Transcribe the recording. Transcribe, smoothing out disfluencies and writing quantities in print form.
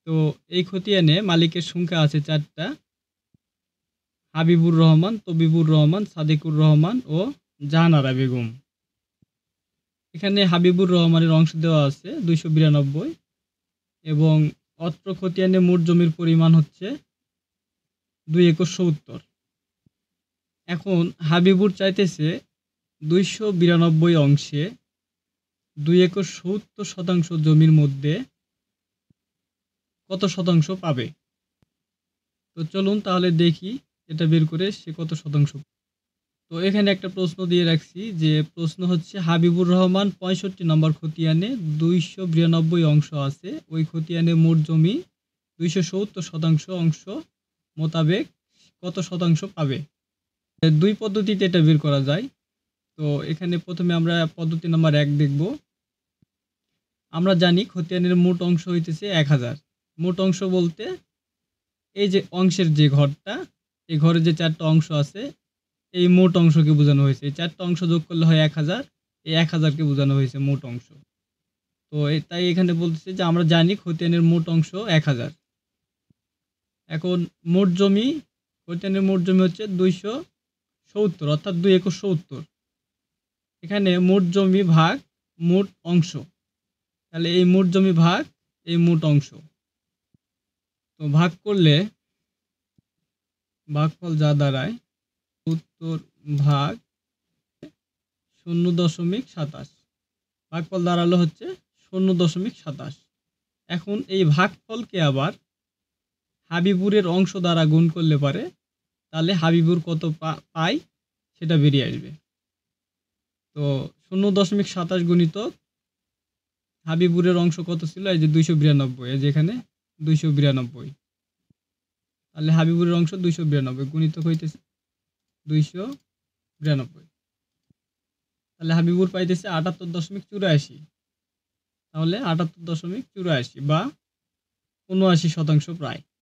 তো এই খতিয়ানে মালিকের সংখ্যা আছে ৪টা। হাবিবুর রহমান, তবিবুর রহমান, সাদিকুর রহমান ও জাহানারা বেগম। এখানে হাবিবুর রহমানের অংশ দেওয়া আছে ২৯২ এবং অত্র খতিয়ানে মোট জমির পরিমাণ হচ্ছে ২ একর ৭০। এখন হাবিবুর চাইতেছে ২৯২ অংশে ২ একর ৭০ শতাংশ জমির মধ্যে কত শতাংশ পাবে। তো চলুন তাহলে দেখি এটা বের করে সে কত শতাংশ। তো এখানে একটা প্রশ্ন দিয়ে রাখছি, যে প্রশ্ন হচ্ছে হাবিবুর রহমান ৬৫ নম্বর খতিয়ানে ২৯২ অংশ আছে, ওই খতিয়ানে মোট জমি ২৭০ শতাংশ অংশ মোতাবেক কত শতাংশ পাবে। দুই পদ্ধতিতে এটা বের করা যায়। তো এখানে প্রথমে আমরা পদ্ধতি নাম্বার ১ দেখব। আমরা জানি খতিয়ানের মোট অংশ হইতেছে ১০০০। মোট অংশ বলতে এই যে অংশের যে ঘরটা, এই ঘরে যে ৪টা অংশ আছে, এই মোট অংশকে বোঝানো হয়েছে। এই ৪টা অংশ যোগ করলে হয় ১০০০। এই ১০০০কে বোঝানো হয়েছে মোট অংশ। তো তাই এখানে বলতেছে যে আমরা জানি খতিয়ানের মোট অংশ ১০০০। এখন মোট জমি, খতিয়ানের মোট জমি হচ্ছে ২৭০, অর্থাৎ ২ একর ৭০। এখানে মোট জমি ভাগ মোট অংশ, তাহলে এই মোট জমি ভাগ এই মোট অংশ, তো ভাগ করলে ভাগফল যা দাঁড়ায় ৭০ ভাগ ০.২৭। ভাগফল দাঁড়ালো হচ্ছে ০.২৭। এখন এই ভাগফলকে আবার হাবিবুরের অংশ দ্বারা গুণ করলে পারে, তাহলে হাবিবুর কত পায় সেটা বেরিয়ে আসবে। তো ০.২৭ গুণিতক হাবিবুরের অংশ কত ছিল, এই যে ২৯২, এই যে এখানে ২৯২, তাহলে হাবিবুরের অংশ ২৯২ গুণিতক হইতেছে ২৯২। তাহলে হাবিবুর পাইতেছে ৭৮.৮৪, তাহলে ৭৮.৮৪ বা ৭৯% প্রায়।